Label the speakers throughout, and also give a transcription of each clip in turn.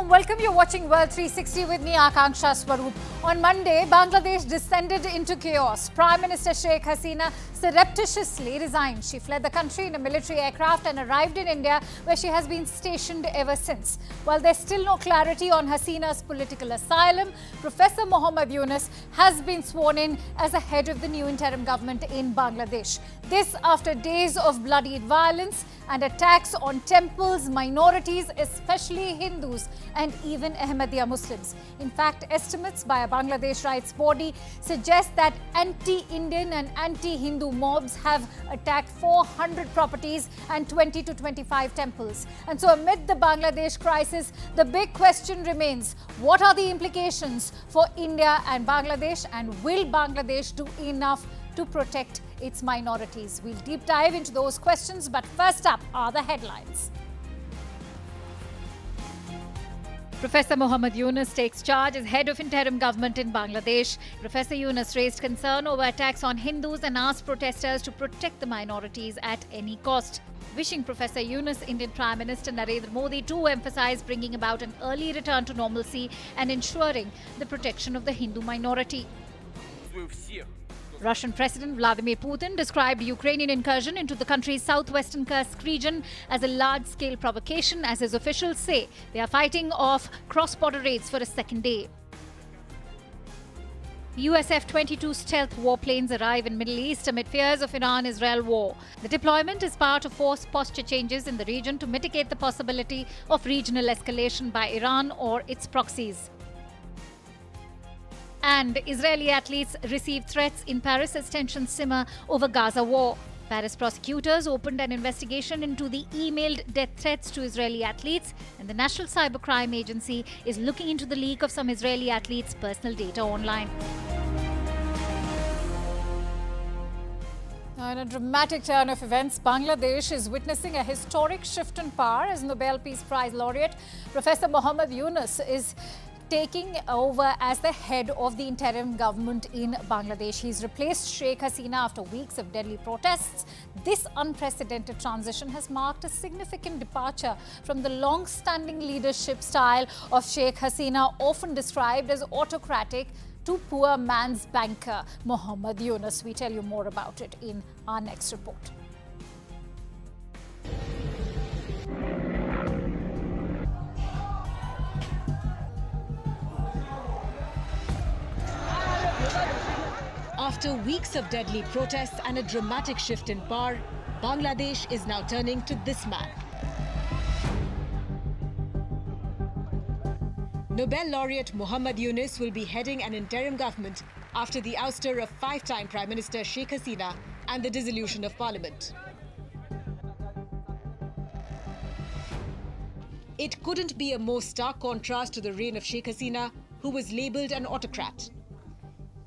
Speaker 1: warm welcome. You're watching World 360 with me, Akanksha Swaroop. On Monday, Bangladesh descended into chaos. Prime Minister Sheikh Hasina surreptitiously resigned. She fled the country in a military aircraft and arrived in India, where she has been stationed ever since. While there's still no clarity on Hasina's political asylum, Professor Muhammad Yunus has been sworn in as the head of the new interim government in Bangladesh. This after days of bloodied violence and attacks on temples, minorities, especially Hindus, and even Ahmadiyya Muslims. In fact, estimates by a Bangladesh rights body suggest that anti-Indian and anti-Hindu mobs have attacked 400 properties and 20 to 25 temples. And so amid the Bangladesh crisis, the big question remains, what are the implications for India and Bangladesh, and will Bangladesh do enough to protect its minorities? We'll deep dive into those questions, but first up are the headlines. Professor Muhammad Yunus takes charge as head of interim government in Bangladesh. Professor Yunus raised concern over attacks on Hindus and asked protesters to protect the minorities at any cost. Wishing Professor Yunus, Indian Prime Minister Narendra Modi too emphasized bringing about an early return to normalcy and ensuring the protection of the Hindu minority. Russian President Vladimir Putin described Ukrainian incursion into the country's southwestern Kursk region as a large-scale provocation, as his officials say they are fighting off cross-border raids for a second day. US F-22 stealth warplanes arrive in Middle East amid fears of Iran-Israel war. The deployment is part of forced posture changes in the region to mitigate the possibility of regional escalation by Iran or its proxies. And Israeli athletes receive threats in Paris as tensions simmer over Gaza war. Paris prosecutors opened an investigation into the emailed death threats to Israeli athletes, and the National Cybercrime Agency is looking into the leak of some Israeli athletes' personal data online. In a dramatic turn of events, Bangladesh is witnessing a historic shift in power as Nobel Peace Prize laureate Professor Muhammad Yunus is taking over as the head of the interim government in Bangladesh. He's replaced Sheikh Hasina after weeks of deadly protests. This unprecedented transition has marked a significant departure from the long-standing leadership style of Sheikh Hasina, often described as autocratic, to poor man's banker Muhammad Yunus. We tell you more about it in our next report.
Speaker 2: After weeks of deadly protests and a dramatic shift in power, Bangladesh is now turning to this man. Nobel laureate Muhammad Yunus will be heading an interim government after the ouster of five-time Prime Minister Sheikh Hasina and the dissolution of parliament. It couldn't be a more stark contrast to the reign of Sheikh Hasina, who was labelled an autocrat.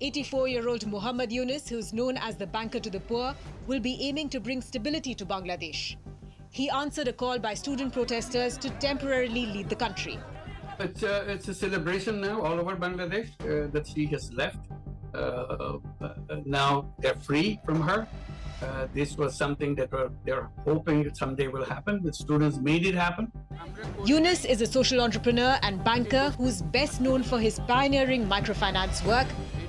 Speaker 2: 84-year-old Muhammad Yunus, who's known as the banker to the poor, will be aiming to bring stability to Bangladesh. He answered a call by student protesters to temporarily lead the country.
Speaker 3: It's a celebration now all over Bangladesh that she has left. Now they're free from her. This was something that they're hoping someday will happen. The students made it happen.
Speaker 2: Yunus is a social entrepreneur and banker who's best known for his pioneering microfinance work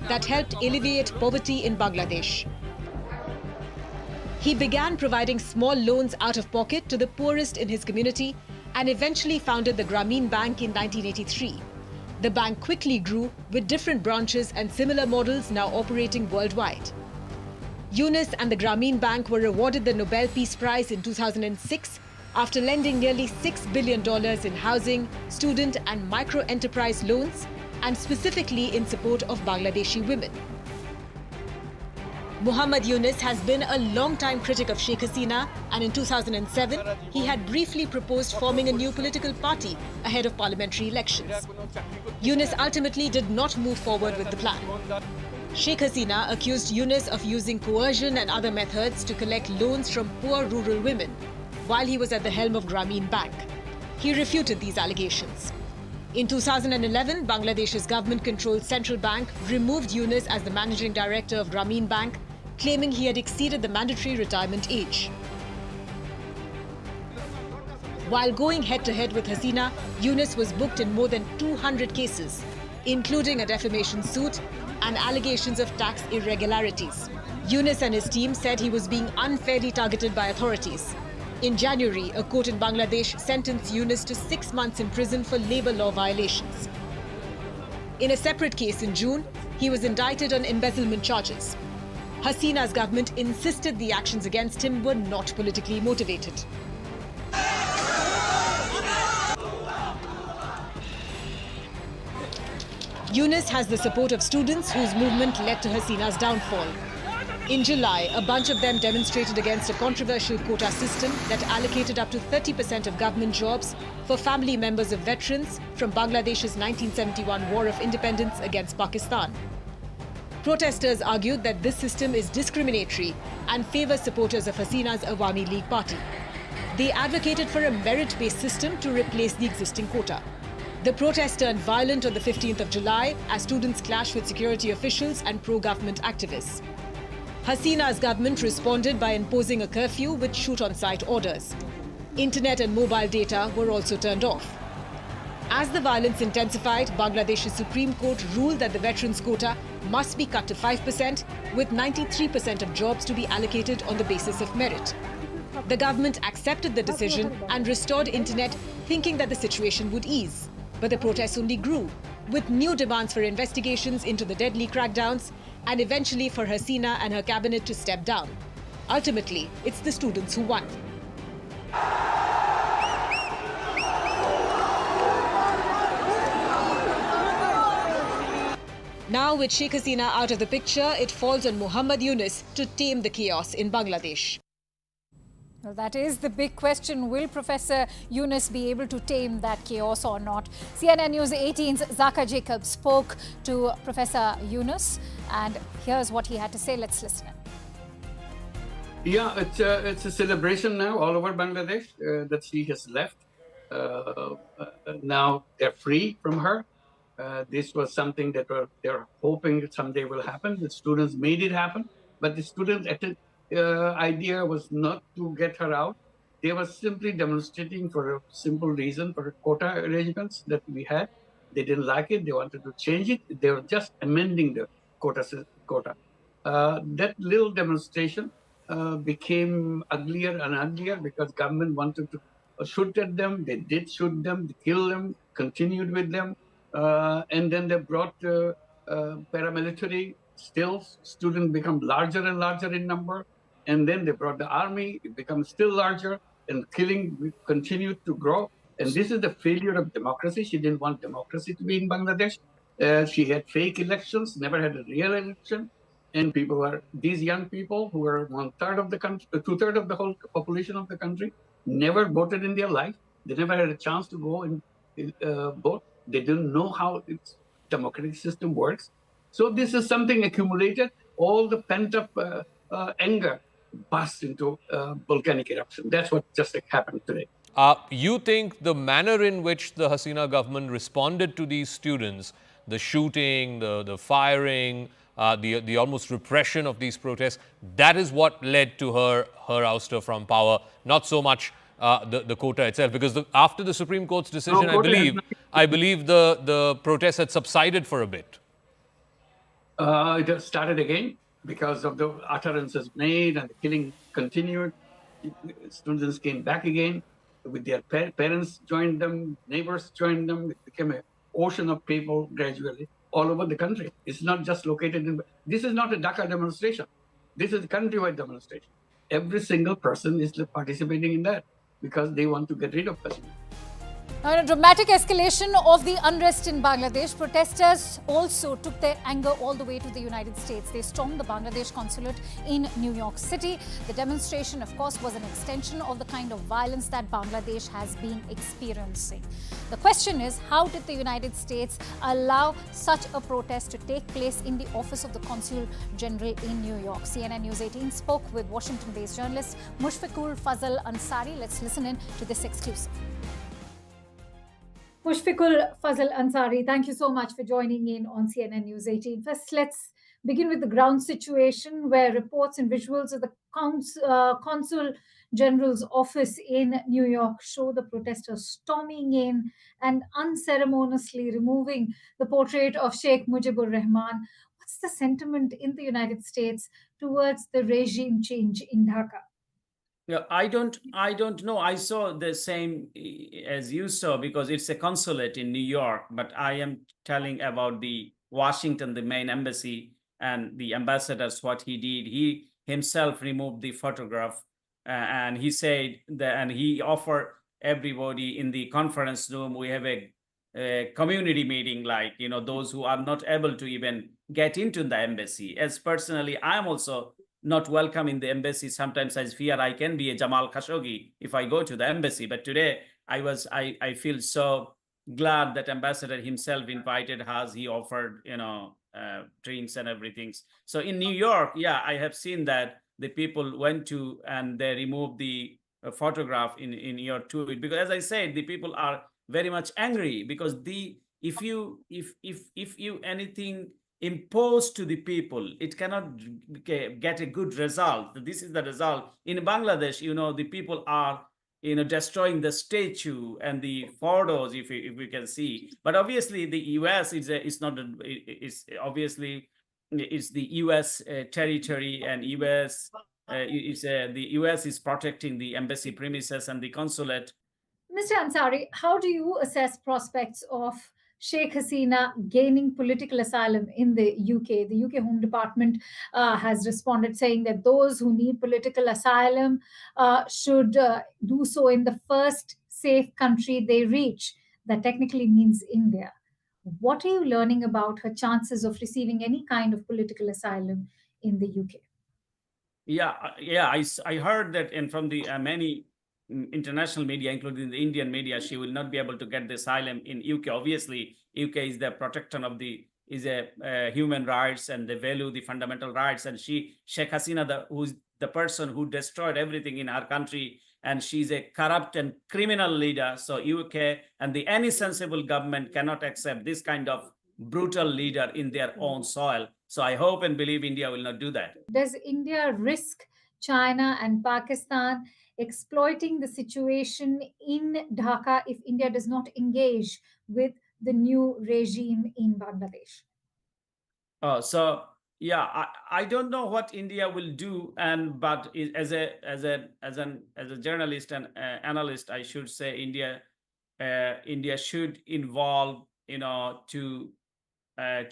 Speaker 2: that helped alleviate poverty in Bangladesh. He began providing small loans out of pocket to the poorest in his community and eventually founded the Grameen Bank in 1983. The bank quickly grew, with different branches and similar models now operating worldwide. Yunus and the Grameen Bank were awarded the Nobel Peace Prize in 2006 after lending nearly $6 billion in housing, student and micro-enterprise loans, and specifically in support of Bangladeshi women. Muhammad Yunus has been a long-time critic of Sheikh Hasina, and in 2007, he had briefly proposed forming a new political party ahead of parliamentary elections. Yunus ultimately did not move forward with the plan. Sheikh Hasina accused Yunus of using coercion and other methods to collect loans from poor rural women while he was at the helm of Grameen Bank. He refuted these allegations. In 2011, Bangladesh's government-controlled central bank removed Yunus as the managing director of Grameen Bank, claiming he had exceeded the mandatory retirement age. While going head-to-head with Hasina, Yunus was booked in more than 200 cases, including a defamation suit and allegations of tax irregularities. Yunus and his team said he was being unfairly targeted by authorities. In January, a court in Bangladesh sentenced Yunus to 6 months in prison for labour law violations. In a separate case in June, he was indicted on embezzlement charges. Hasina's government insisted the actions against him were not politically motivated. Yunus has the support of students whose movement led to Hasina's downfall. In July, a bunch of them demonstrated against a controversial quota system that allocated up to 30% of government jobs for family members of veterans from Bangladesh's 1971 War of Independence against Pakistan. Protesters argued that this system is discriminatory and favours supporters of Hasina's Awami League party. They advocated for a merit-based system to replace the existing quota. The protests turned violent on the 15th of July as students clashed with security officials and pro-government activists. Hasina's government responded by imposing a curfew with shoot-on-sight orders. Internet and mobile data were also turned off. As the violence intensified, Bangladesh's Supreme Court ruled that the veterans' quota must be cut to 5%, with 93% of jobs to be allocated on the basis of merit. The government accepted the decision and restored internet, thinking that the situation would ease. But the protests only grew, with new demands for investigations into the deadly crackdowns and eventually for Hasina and her cabinet to step down. Ultimately, it's the students who won. Now, with Sheikh Hasina out of the picture, it falls on Muhammad Yunus to tame the chaos in Bangladesh.
Speaker 1: Well, that is the big question. Will Professor Yunus be able to tame that chaos or not? CNN News 18's Zaka Jacob spoke to Professor Yunus, and here's what he had to say. Let's listen in.
Speaker 3: Yeah, it's a celebration now all over Bangladesh that she has left. Now they're free from her. This was something that they're hoping someday will happen. The students made it happen, but the students' idea was not to get her out. They were simply demonstrating for a simple reason, for quota arrangements that we had. They didn't like it. They wanted to change it. They were just amending the quota. That little demonstration became uglier and uglier because government wanted to shoot at them. They did shoot them, they killed them, continued with them. And then they brought paramilitary. Still, students become larger and larger in number. And then they brought the army. It becomes still larger, and killing continued to grow. And this is the failure of democracy. She didn't want democracy to be in Bangladesh. She had fake elections, never had a real election. And these young people who were 1/3 of the country, 2/3 of the whole population of the country, never voted in their life. They never had a chance to go and vote. They didn't know how its democratic system works. So this is something accumulated. All the pent-up anger burst into volcanic eruption. That's what just happened today.
Speaker 4: You think the manner in which the Hasina government responded to these students, the shooting, the firing, the almost repression of these protests, that is what led to her ouster from power, not so much the quota itself? Because after the Supreme Court's decision, I believe the protests had subsided for a bit.
Speaker 3: It started again because of the utterances made, and the killing continued. Students came back again with their parents, joined them, neighbors joined them. It became an ocean of people gradually all over the country. It's not just located in. This is not a Dhaka demonstration. This is a countrywide demonstration. Every single person is participating in that because they want to get rid of Kashmir.
Speaker 1: Now, in a dramatic escalation of the unrest in Bangladesh, protesters also took their anger all the way to the United States. They stormed the Bangladesh consulate in New York City. The demonstration, of course, was an extension of the kind of violence that Bangladesh has been experiencing. The question is, how did the United States allow such a protest to take place in the office of the Consul General in New York? CNN News 18 spoke with Washington-based journalist Mushfiqul Fazal Ansari. Let's listen in to this exclusive. Mushfiqul Fazal Ansari, thank you so much for joining in on CNN News 18. First, let's begin with the ground situation, where reports and visuals of the Consul General's office in New York show the protesters storming in and unceremoniously removing the portrait of Sheikh Mujibur Rahman. What's the sentiment in the United States towards the regime change in Dhaka?
Speaker 5: Yeah, I don't know. I saw the same as you saw because it's a consulate in New York, but I am telling about the Washington, the main embassy, and the ambassadors, what he did. He himself removed the photograph, and he said that, and he offered everybody in the conference room, we have a community meeting, like, those who are not able to even get into the embassy. As personally, I'm also not welcome in the embassy. Sometimes I fear I can be a Jamal Khashoggi if I go to the embassy. But today I feel so glad that ambassador himself invited us. He offered, drinks and everything. So in New York, yeah, I have seen that the people went to and they removed the photograph in your tweet, because as I said, the people are very much angry because if you anything imposed to the people, it cannot get a good result. This is the result in Bangladesh. The people are destroying the statue and the photos, if we can see. But obviously the US obviously it's the US territory, and the US is protecting the embassy premises and the consulate.
Speaker 1: Mr. Ansari, how do you assess prospects of Sheikh Hasina gaining political asylum in the UK? The UK Home Department has responded saying that those who need political asylum should do so in the first safe country they reach. That technically means India. What are you learning about her chances of receiving any kind of political asylum in the UK?
Speaker 5: Yeah, I heard that, and from the many international media, including the Indian media, she will not be able to get the asylum in UK. Obviously, UK is the protector of the human rights, and they value the fundamental rights. And Sheikh Hasina, who's the person who destroyed everything in our country, and she's a corrupt and criminal leader. So UK and any sensible government cannot accept this kind of brutal leader in their own soil. So I hope and believe India will not do that.
Speaker 1: Does India risk China and Pakistan exploiting the situation in Dhaka if India does not engage with the new regime in Bangladesh?
Speaker 5: So yeah, I don't know what India will do, but as a journalist and analyst, I should say India should involve, to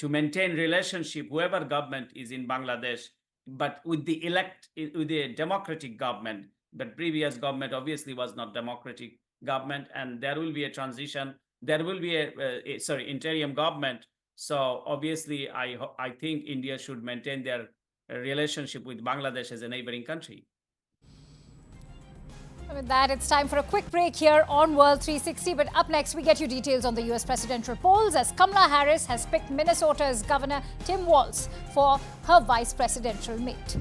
Speaker 5: maintain relationship, whoever government is in Bangladesh, but with the democratic government. But previous government obviously was not democratic government, and there will be a transition. There will be interim government. So obviously, I think India should maintain their relationship with Bangladesh as a neighboring country.
Speaker 1: With that, it's time for a quick break here on World 360. But up next, we get you details on the US presidential polls, as Kamala Harris has picked Minnesota's Governor Tim Walz for her vice presidential mate.